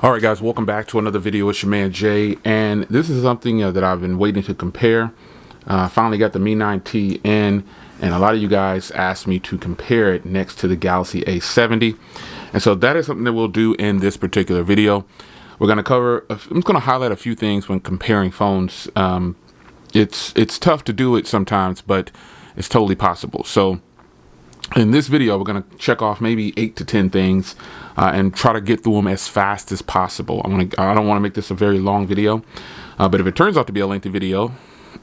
All right, guys, welcome back to another video. It's your man Jay, and this is something that I've been waiting to compare. Finally got the Mi 9T in, and a lot of you guys asked me to compare it next to the Galaxy A70, and so that is something that we'll do in this particular video. We're going to cover, I'm just going to highlight a few things when comparing phones. It's tough to do it sometimes, but it's totally possible. So in this video, we're going to check off maybe 8 to 10 things and try to get through them as fast as possible. I don't want to make this a very long video, but if it turns out to be a lengthy video,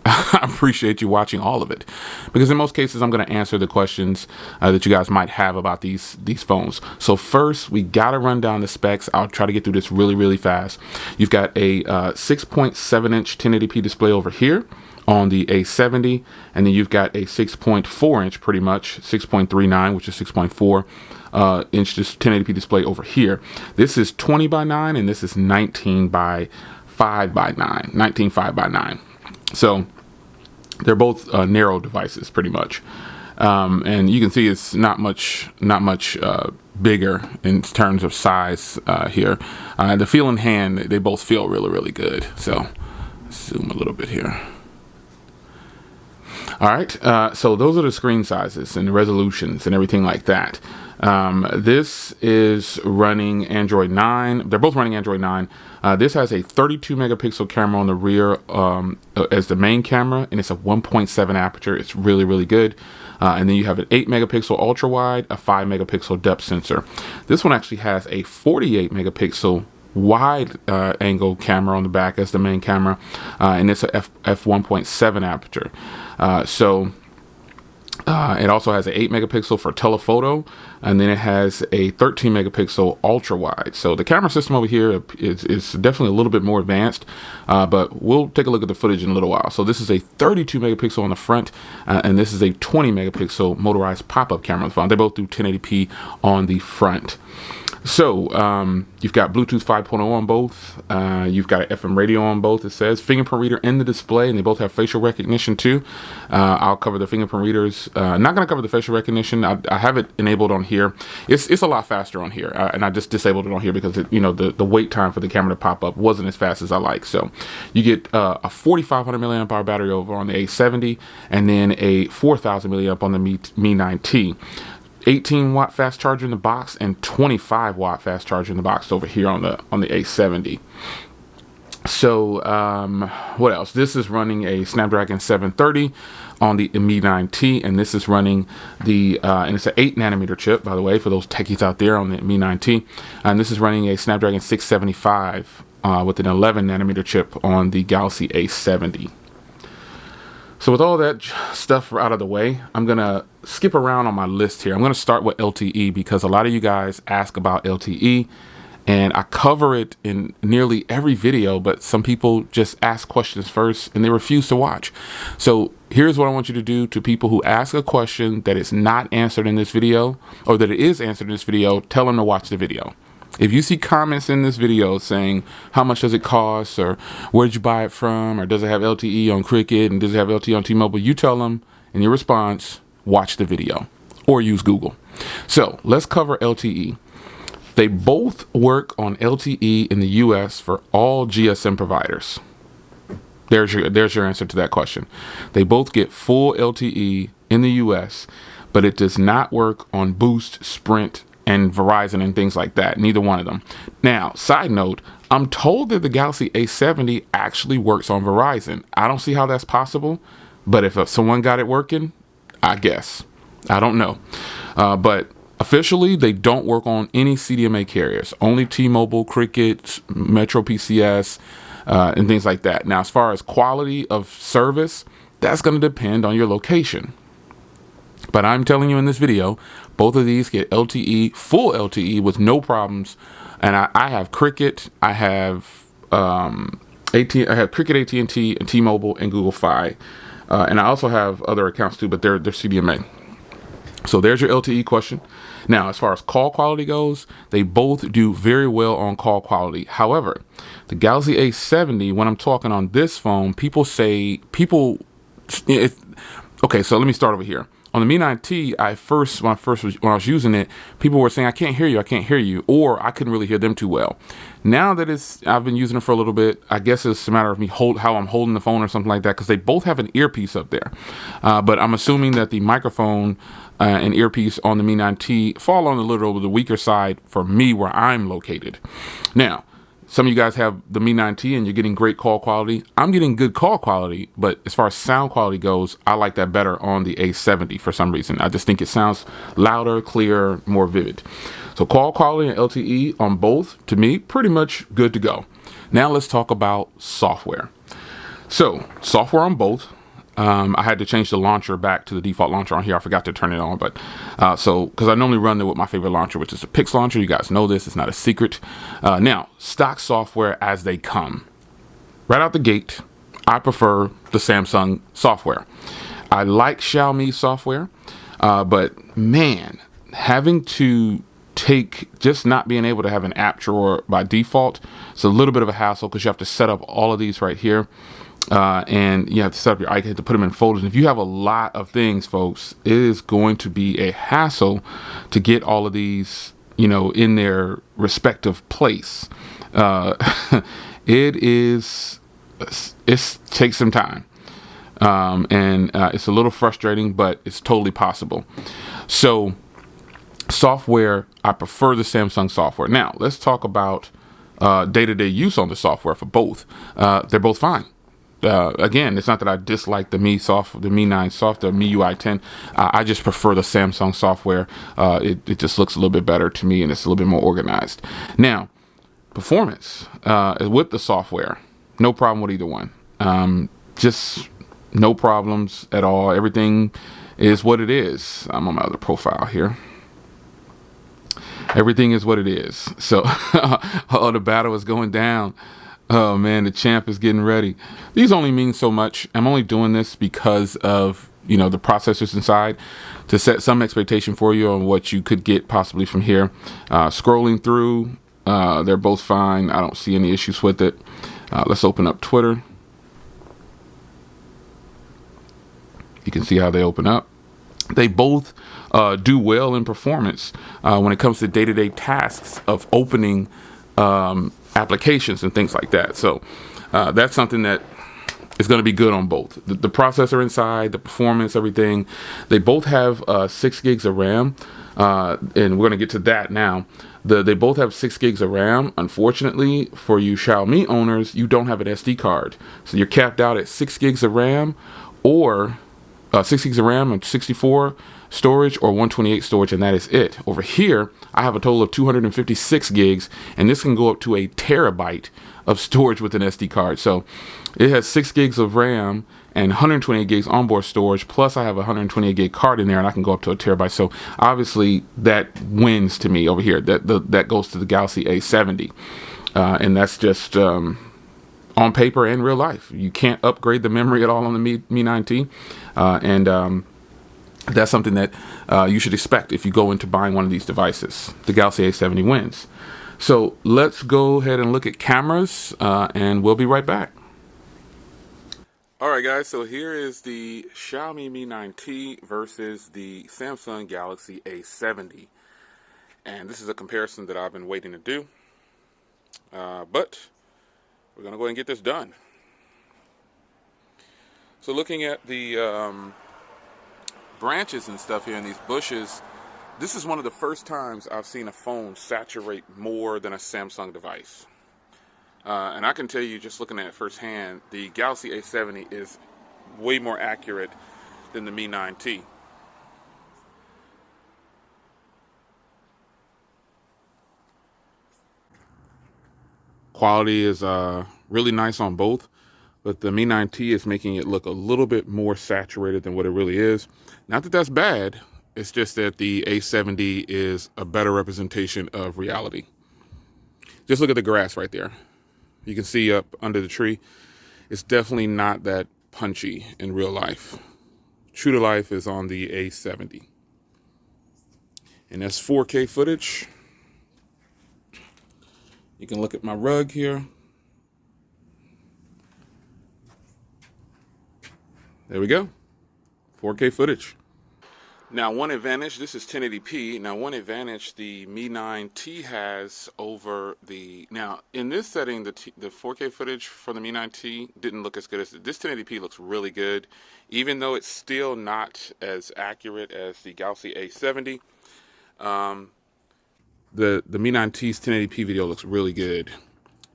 I appreciate you watching all of it, because in most cases I'm going to answer the questions that you guys might have about these phones. So first, we got to run down the specs. I'll try to get through this really fast. You've got a 6.7-inch 1080p display over here on the A70, and then you've got a 6.4-inch, pretty much 6.39, which is 6.4 inch 1080p display over here. This is 20 by 9, and this is 19 by 5 by 9, 19.5 by 9. So they're both narrow devices, pretty much, and you can see it's not much bigger in terms of size here. The feel in hand, they both feel really good. So zoom a little bit here. All right, so those are the screen sizes and the resolutions and everything like that. This is running Android 9. They're both running Android 9. This has a 32 megapixel camera on the rear as the main camera, and it's a 1.7 aperture. It's really good. And then you have an 8 megapixel ultra wide, a 5 megapixel depth sensor. This one actually has a 48 megapixel wide angle camera on the back as the main camera, and it's a f1.7 aperture. It also has an 8 megapixel for telephoto, and then it has a 13 megapixel ultra wide. So the camera system over here is definitely a little bit more advanced, but we'll take a look at the footage in a little while. So this is a 32 megapixel on the front, and this is a 20 megapixel motorized pop-up camera on the front. They both do 1080p on the front. So you've got Bluetooth 5.0 on both. You've got an FM radio on both. It says Fingerprint Reader in the display, and they both have facial recognition too. I'll cover the fingerprint readers. Not going to cover the facial recognition. I have it enabled on here. It's a lot faster on here, and I just disabled it on here because the wait time for the camera to pop up wasn't as fast as I like. So you get a 4,500 milliamp hour battery over on the A70, and then a 4,000 milliamp on the Mi 9T. 18 watt fast charger in the box and 25 watt fast charger in the box over here on the A70. So what else? This is running a Snapdragon 730 on the Mi 9T, and this is running the and it's an 8 nanometer chip, by the way, for those techies out there on the Mi 9T, and this is running a Snapdragon 675 with an 11 nanometer chip on the Galaxy A70. So with all that stuff out of the way, I'm going to skip around on my list here. I'm going to start with LTE because a lot of you guys ask about LTE, and I cover it in nearly every video, but some people just ask questions first and they refuse to watch. So here's what I want you to do to people who ask a question that is not answered in this video, or that it is answered in this video. Tell them to watch the video. If you see comments in this video saying how much does it cost, or where did you buy it from, or does it have LTE on Cricket, and does it have LTE on T-Mobile, you tell them in your response, watch the video or use Google. So let's cover LTE. They both work on LTE in the US for all GSM providers. There's your answer to that question. They both get full LTE in the US, but it does not work on Boost, Sprint, and Verizon and things like that. Neither one of them. Now, side note, I'm told that the Galaxy A70 actually works on Verizon. I don't see how that's possible, but if someone got it working, I guess. I don't know. But officially, they don't work on any CDMA carriers. Only T-Mobile, Cricket, Metro PCS, and things like that. Now, as far as quality of service, that's going to depend on your location. But I'm telling you in this video, both of these get LTE, full LTE with no problems. And I have Cricket, I have I have Cricket, AT&T, and T-Mobile, and Google Fi, and I also have other accounts too, but they're CDMA. So there's your LTE question. Now, as far as call quality goes, they both do very well on call quality. However, the Galaxy A70, when I'm talking on this phone, okay, so let me start over here. On the Mi 9T, when I was using it, people were saying, I can't hear you, or I couldn't really hear them too well. Now that I've been using it for a little bit, I guess it's a matter of how I'm holding the phone or something like that, because they both have an earpiece up there. But I'm assuming that the microphone and earpiece on the Mi 9T fall on a little the weaker side for me where I'm located. Now, some of you guys have the Mi 9T and you're getting great call quality. I'm getting good call quality, but as far as sound quality goes, I like that better on the A70 for some reason. I just think it sounds louder, clearer, more vivid. So call quality and LTE on both, to me, pretty much good to go. Now let's talk about software. So software on both. I had to change the launcher back to the default launcher on here. I forgot to turn it on, but because I normally run it with my favorite launcher, which is a Pix launcher. You guys know this; it's not a secret. Now, stock software as they come, right out the gate, I prefer the Samsung software. I like Xiaomi software, but man, having to just not being able to have an app drawer by default, it's a little bit of a hassle because you have to set up all of these right here. And you have to set up your icon to put them in folders. And if you have a lot of things, folks, it is going to be a hassle to get all of these, in their respective place. It takes some time. And it's a little frustrating, but it's totally possible. So software, I prefer the Samsung software. Now let's talk about day-to-day use on the software for both. They're both fine. Again, it's not that I dislike the Mi 9 soft, the MIUI 10. I just prefer the Samsung software. It just looks a little bit better to me, and it's a little bit more organized. Now, performance with the software, no problem with either one. Just no problems at all. Everything is what it is. I'm on my other profile here. Everything is what it is. So, the battle is going down. Oh man, the champ is getting ready. These only mean so much. I'm only doing this because of, the processors inside, to set some expectation for you on what you could get possibly from here. Scrolling through, they're both fine. I don't see any issues with it. Let's open up Twitter. You can see how they open up. They both do well in performance when it comes to day-to-day tasks of opening applications and things like that. So that's something that is going to be good on both. The processor inside, the performance, everything. They both have 6 gigs of RAM, and we're going to get to that now. They both have 6 gigs of RAM. Unfortunately, for you Xiaomi owners, you don't have an SD card. So you're capped out at 6 gigs of RAM, or 6 gigs of RAM and 64 storage, or 128 storage, and that is it. Over here, I have a total of 256 gigs, and this can go up to a terabyte of storage with an SD card. So it has 6 gigs of RAM and 128 gigs onboard storage, plus I have a 128 gig card in there, and I can go up to a terabyte. So obviously that wins to me over here. That goes to the Galaxy A70, and that's just on paper and real life. You can't upgrade the memory at all on the Mi 9T, and that's something that you should expect if you go into buying one of these devices. The Galaxy A70 wins. So let's go ahead and look at cameras, and we'll be right back. All right, guys, so here is the Xiaomi Mi 9T versus the Samsung Galaxy A70. And this is a comparison that I've been waiting to do. But we're going to go ahead and get this done. So looking at the branches and stuff here in these bushes, this is one of the first times I've seen a phone saturate more than a Samsung device. And I can tell you, just looking at it firsthand, the Galaxy A70 is way more accurate than the Mi 9T. Quality is really nice on both, but the Mi 9T is making it look a little bit more saturated than what it really is. Not that that's bad, it's just that the A70 is a better representation of reality. Just look at the grass right there. You can see up under the tree, it's definitely not that punchy in real life. True to life is on the A70. And that's 4K footage. You can look at my rug here. There we go. 4K footage. Now, one advantage, this is 1080p. Now, one advantage the Mi 9T has over the, now in this setting, the 4K footage for the Mi 9T didn't look as good as this 1080p looks really good, even though it's still not as accurate as the Galaxy A70. The Mi 9T's 1080p video looks really good.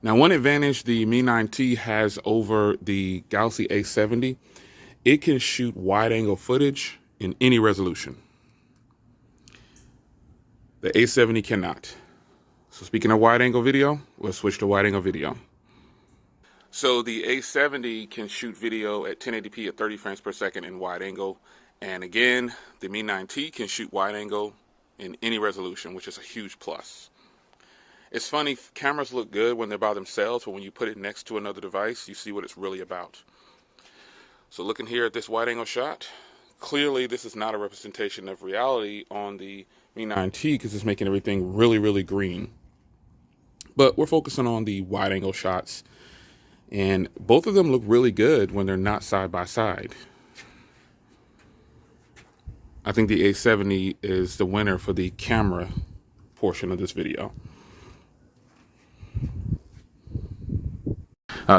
Now, one advantage the Mi 9T has over the Galaxy A70, it can shoot wide angle footage in any resolution. The A70 cannot. So speaking of wide angle video, let's switch to wide angle video. So the A70 can shoot video at 1080p at 30 frames per second in wide angle. And again, the Mi 9T can shoot wide angle in any resolution, which is a huge plus. It's funny, cameras look good when they're by themselves, but when you put it next to another device, you see what it's really about. So looking here at this wide angle shot, clearly this is not a representation of reality on the Mi 9T because it's making everything really, really green. But we're focusing on the wide angle shots, and both of them look really good when they're not side by side. I think the A70 is the winner for the camera portion of this video.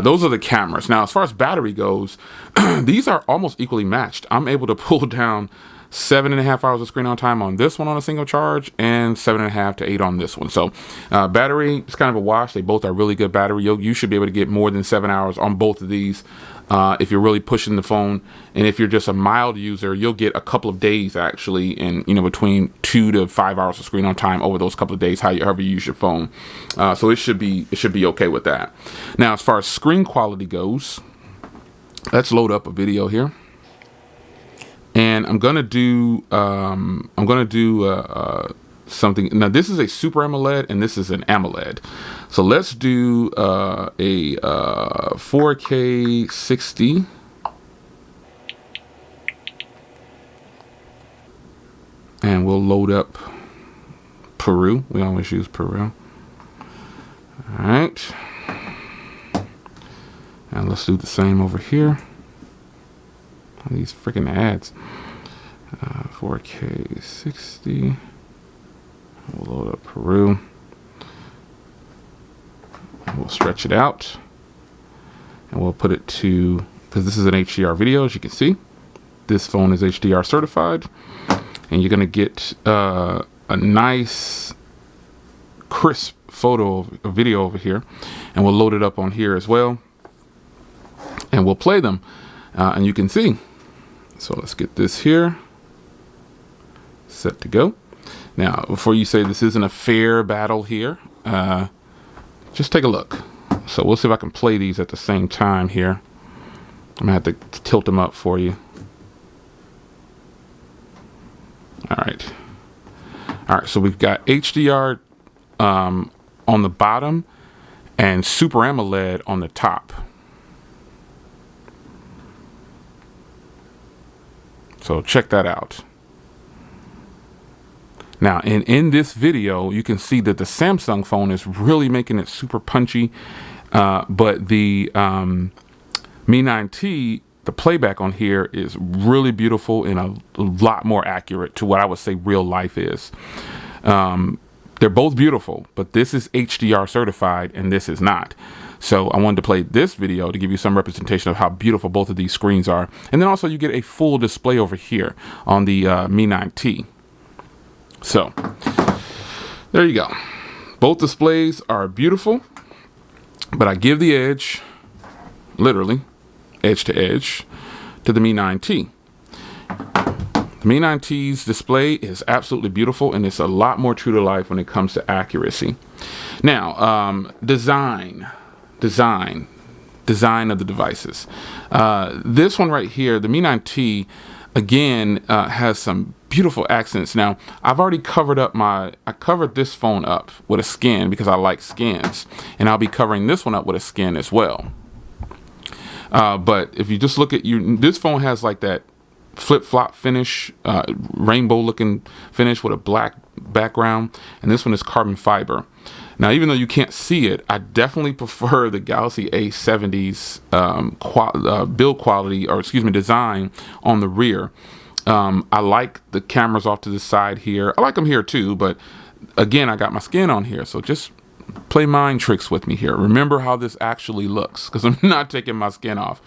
Those are the cameras. Now, as far as battery goes, these are almost equally matched. I'm able to pull down 7.5 hours of screen on time on this one on a single charge, and 7.5 to 8 on this one. So battery is kind of a wash. They both are really good battery. You should be able to get more than 7 hours on both of these if you're really pushing the phone. And if you're just a mild user, you'll get a couple of days actually, and between 2 to 5 hours of screen on time over those couple of days, however you use your phone. So it should be okay with that. Now, as far as screen quality goes, let's load up a video here. And I'm gonna do something. Now this is a Super AMOLED and this is an AMOLED. So let's do a 4K 60. And we'll load up Peru. We always use Peru. All right. And let's do the same over here. These freaking ads. 4K 60. We'll load up Peru. We'll stretch it out. And we'll put it to, because this is an HDR video, as you can see. This phone is HDR certified. And you're going to get a nice, crisp photo of video over here. And we'll load it up on here as well. And we'll play them. And you can see. So let's get this here set to go. Now, before you say this isn't a fair battle here, just take a look. So we'll see if I can play these at the same time here. I'm gonna have to tilt them up for you. All right. So we've got HDR on the bottom and Super AMOLED on the top. So check that out. Now, in this video, you can see that the Samsung phone is really making it super punchy, but the Mi 9T, the playback on here is really beautiful and a lot more accurate to what I would say real life is. They're both beautiful, but this is HDR certified and this is not. So I wanted to play this video to give you some representation of how beautiful both of these screens are. And then also you get a full display over here on the Mi 9T. So there you go. Both displays are beautiful, but I give the edge, literally, edge to edge, to the Mi 9T. The Mi 9T's display is absolutely beautiful, and it's a lot more true to life when it comes to accuracy. Now, design of the devices. This one right here, the Mi 9T, again, has some beautiful accents. Now, I've already covered this phone up with a skin because I like skins, and I'll be covering this one up with a skin as well. But if you just look at this phone has like that flip-flop finish, rainbow looking finish with a black background, and this one is carbon fiber. Now, even though you can't see it, I definitely prefer the Galaxy A70's build quality, or excuse me, design on the rear. I like the cameras off to the side here. I like them here too, but again, I got my skin on here, so just play mind tricks with me here. Remember how this actually looks, because I'm not taking my skin off.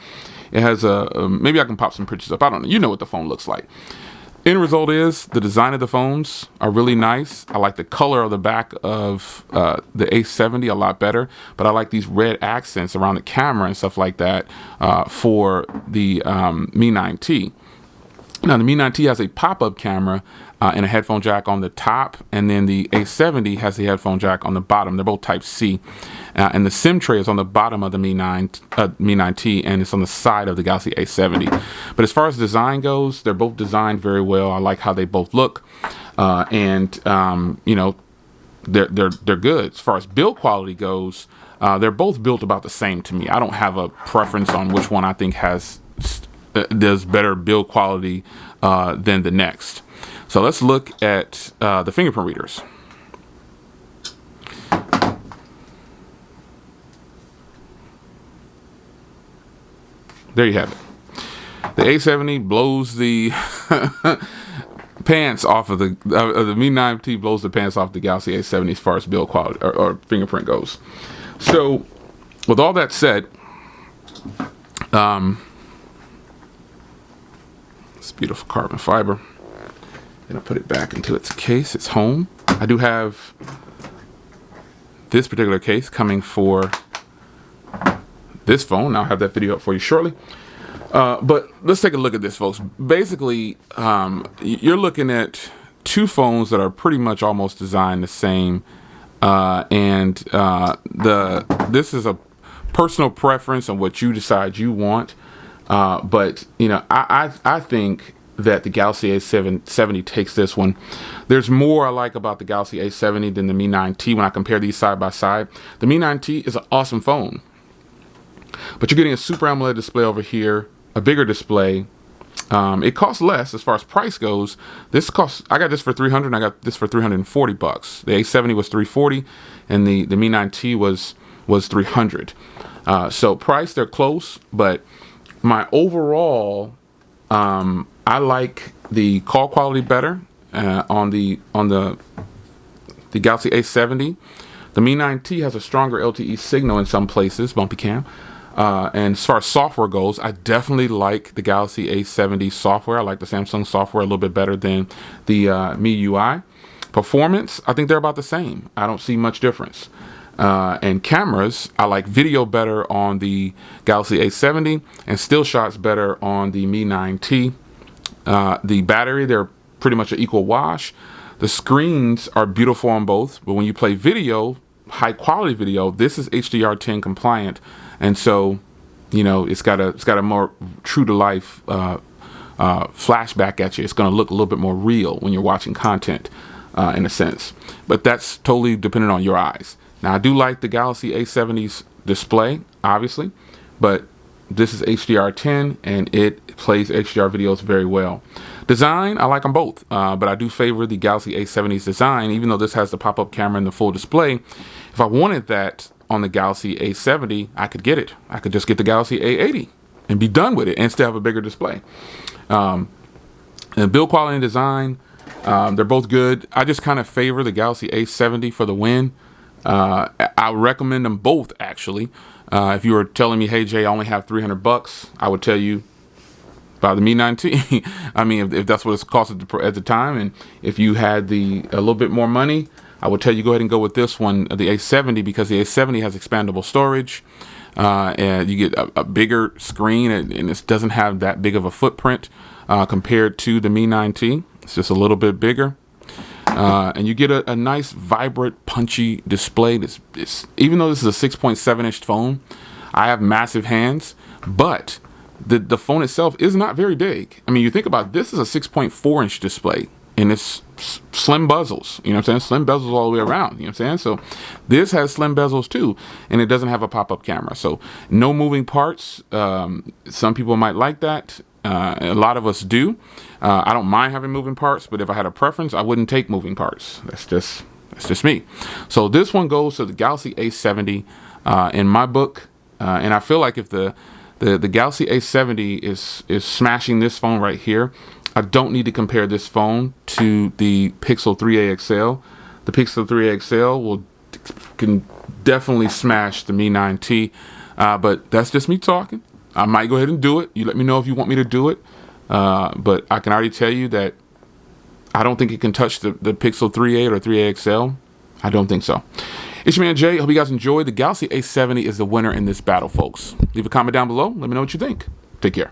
It has maybe I can pop some pictures up. I don't know. You know what the phone looks like. End result is the design of the phones are really nice. I like the color of the back of the A70 a lot better, but I like these red accents around the camera and stuff like that for the Mi 9T. Now the Mi 9T has a pop-up camera and a headphone jack on the top, and then the A70 has the headphone jack on the bottom. They're both Type C, and the SIM tray is on the bottom of the Mi 9T, and it's on the side of the Galaxy A70. But as far as design goes, they're both designed very well. I like how they both look, and you know, they're good. As far as build quality goes, they're both built about the same to me. I don't have a preference on which one I think does better build quality than the next. So let's look at the fingerprint readers. There you have it. The A70 blows the pants off of the Mi 9T blows the pants off the Galaxy A70 as far as build quality or fingerprint goes. So with all that said, it's beautiful carbon fiber. Gonna put it back into its case, its home. I do have this particular case coming for this phone. I'll have that video up for you shortly. But let's take a look at this, folks. Basically, you're looking at two phones that are pretty much almost designed the same, and this is a personal preference on what you decide you want. But you know, I think that the Galaxy A70 takes this one. There's more I like about the Galaxy A70 than the Mi 9T when I compare these side by side. The Mi 9T is an awesome phone, but you're getting a Super AMOLED display over here, a bigger display. It costs less as far as price goes. I got this for $300 and I got this for $340. The A70 was $340 and the Mi 9T was $300. So price, they're close, but my overall, I like the call quality better on the Galaxy A70. The Mi 9T has a stronger LTE signal in some places, bumpy cam. And as far as software goes, I definitely like the Galaxy A70 software. I like the Samsung software a little bit better than the MIUI. Performance, I think they're about the same. I don't see much difference. And cameras, I like video better on the Galaxy A70 and still shots better on the Mi 9T. The battery, they're pretty much an equal wash. The screens are beautiful on both, but when you play video, high quality video, this is HDR10 compliant, and so you know it's got a more true to life flashback at you. It's going to look a little bit more real when you're watching content in a sense, but that's totally dependent on your eyes. Now I do like the Galaxy A70's display, obviously, but this is HDR10 and it plays HDR videos very well. Design, I like them both, but I do favor the Galaxy A70's design, even though this has the pop-up camera and the full display. If I wanted that on the Galaxy A70, I could get it. I could just get the Galaxy A80 and be done with it and still have a bigger display. And build quality and design, they're both good. I just kind of favor the Galaxy A70 for the win. I recommend them both, actually. If you were telling me, hey Jay, I only have $300, I would tell you buy the Mi 9T. I mean, if that's what it's cost at the time, and if you had a little bit more money, I would tell you go ahead and go with this one, the A70, because the A70 has expandable storage, and you get a bigger screen, and it doesn't have that big of a footprint compared to the Mi 9T. It's just a little bit bigger. And you get a nice, vibrant, punchy display. Even though this is a 6.7-inch phone, I have massive hands, but the phone itself is not very big. I mean, you think about it, this is a 6.4-inch display, and it's slim bezels. You know what I'm saying? Slim bezels all the way around. You know what I'm saying? So this has slim bezels too, and it doesn't have a pop-up camera. So no moving parts. Some people might like that. A lot of us do. I don't mind having moving parts, but if I had a preference, I wouldn't take moving parts. That's just me. So this one goes to the Galaxy A70 in my book, and I feel like if the Galaxy A70 is smashing this phone right here, I don't need to compare this phone to the Pixel 3a XL. The Pixel 3a XL can definitely smash the Mi 9T, but that's just me talking. I might go ahead and do it. You let me know if you want me to do it. But I can already tell you that I don't think it can touch the Pixel 3a or 3a XL. I don't think so. It's your man Jay. Hope you guys enjoyed. The Galaxy A70 is the winner in this battle, folks. Leave a comment down below. Let me know what you think. Take care.